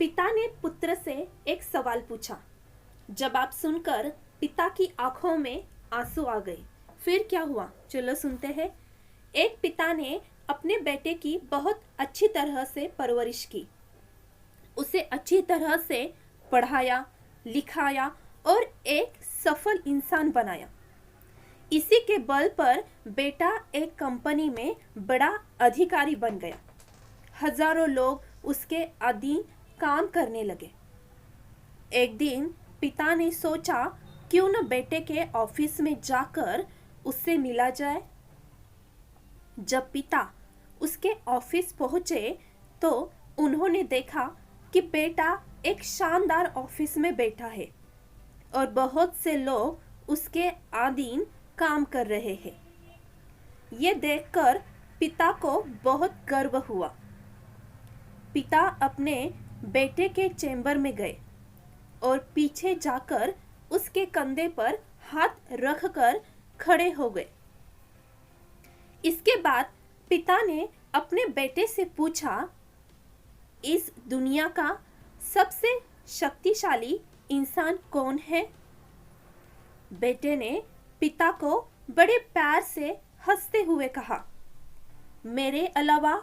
पिता ने पुत्र से एक सवाल पूछा। जवाब सुनकर पिता की आंखों में आंसू आ गए। फिर क्या हुआ, चलो सुनते हैं। एक पिता ने अपने बेटे की बहुत अच्छी तरह से परवरिश की, उसे अच्छी तरह से पढ़ाया, लिखाया और एक सफल इंसान बनाया। इसी के बल पर बेटा एक कंपनी में बड़ा अधिकारी बन गया। हजारों लोग उसके अधीन काम करने लगे। एक दिन पिता ने सोचा, क्यों न बेटे के ऑफिस में जाकर उससे मिला जाए। जब पिता उसके ऑफिस पहुंचे तो उन्होंने देखा कि बेटा एक शानदार ऑफिस में बैठा है और बहुत से लोग उसके अधीन काम कर रहे हैं। ये देखकर पिता को बहुत गर्व हुआ। पिता अपने बेटे के चैम्बर में गए और पीछे जाकर उसके कंधे पर हाथ रखकर खड़े हो गए। इसके बाद पिता ने अपने बेटे से पूछा, इस दुनिया का सबसे शक्तिशाली इंसान कौन है? बेटे ने पिता को बड़े प्यार से हंसते हुए कहा, मेरे अलावा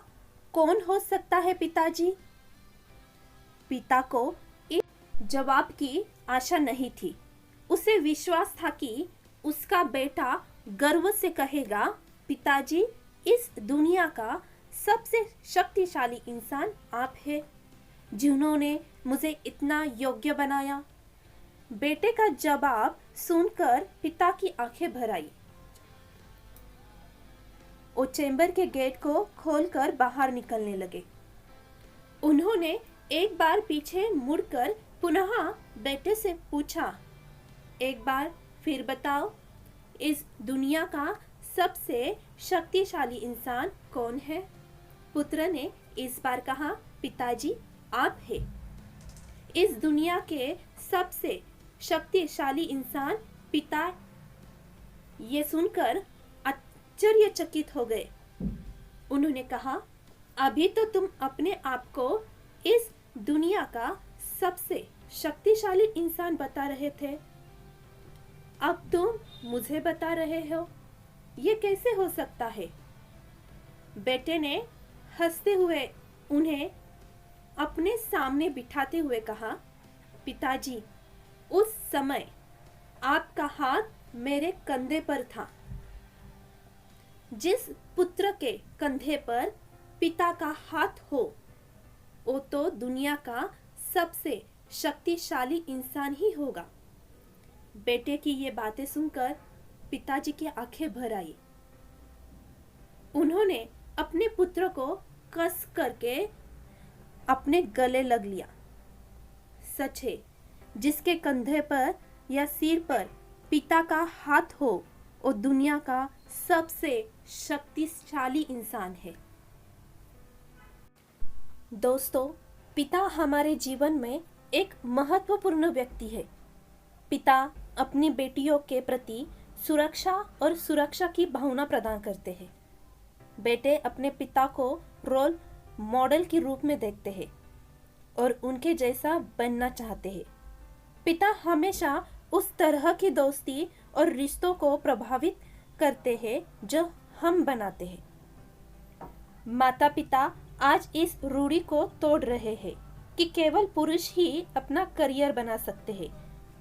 कौन हो सकता है पिताजी? पिता को इस जवाब की आशा नहीं थी। उसे विश्वास था कि उसका बेटा गर्व से कहेगा, पिताजी, इस दुनिया का सबसे शक्तिशाली इंसान आप हैं, जिन्होंने मुझे इतना योग्य बनाया। बेटे का जवाब सुनकर पिता की आंखें भर आई। वो चैम्बर के गेट को खोलकर बाहर निकलने लगे। उन्होंने एक बार पीछे मुड़कर पुनः बेटे से पूछा, एक बार फिर बताओ, इस दुनिया का सबसे शक्तिशाली इंसान कौन है? पुत्र ने इस बार कहा, पिताजी, आप हैं। इस दुनिया के सबसे शक्तिशाली इंसान पिता ये सुनकर आश्चर्यचकित हो गए। उन्होंने कहा, अभी तो तुम अपने आप को इस दुनिया का सबसे शक्तिशाली इंसान बता रहे थे, अब तुम मुझे बता रहे हो, ये कैसे हो सकता है? बेटे ने हंसते हुए उन्हें अपने सामने बिठाते हुए कहा, पिताजी, उस समय आपका हाथ मेरे कंधे पर था। जिस पुत्र के कंधे पर पिता का हाथ हो, वो तो दुनिया का सबसे शक्तिशाली इंसान ही होगा। बेटे की ये बातें सुनकर पिताजी की आंखें भर आई। उन्होंने अपने पुत्र को कस करके अपने गले लग लिया। सच है, जिसके कंधे पर या सिर पर पिता का हाथ हो, वो दुनिया का सबसे शक्तिशाली इंसान है। दोस्तों, पिता हमारे जीवन में एक महत्वपूर्ण व्यक्ति है। पिता अपनी बेटियों के प्रति सुरक्षा की भावना प्रदान करते हैं। बेटे अपने पिता को रोल मॉडल के रूप में देखते हैं और उनके जैसा बनना चाहते हैं। पिता हमेशा उस तरह की दोस्ती और रिश्तों को प्रभावित करते हैं जो हम बनाते हैं। माता पिता आज इस रूढ़ी को तोड़ रहे हैं कि केवल पुरुष ही अपना करियर बना सकते हैं।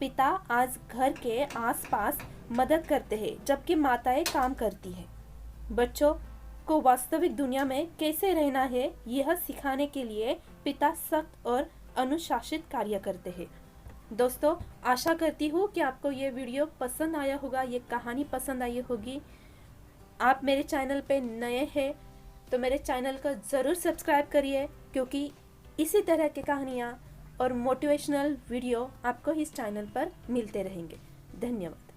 पिता आज घर के आसपास मदद करते हैं, जबकि माताएं काम करती हैं। बच्चों को वास्तविक दुनिया में कैसे रहना है, यह सिखाने के लिए पिता सख्त और अनुशासित कार्य करते हैं। दोस्तों, आशा करती हूँ कि आपको ये वीडियो पसंद आया होगा, ये कहानी पसंद आई होगी। आप मेरे चैनल पे नए हैं तो मेरे चैनल को ज़रूर सब्सक्राइब करिए, क्योंकि इसी तरह की कहानियाँ और मोटिवेशनल वीडियो आपको इस चैनल पर मिलते रहेंगे। धन्यवाद।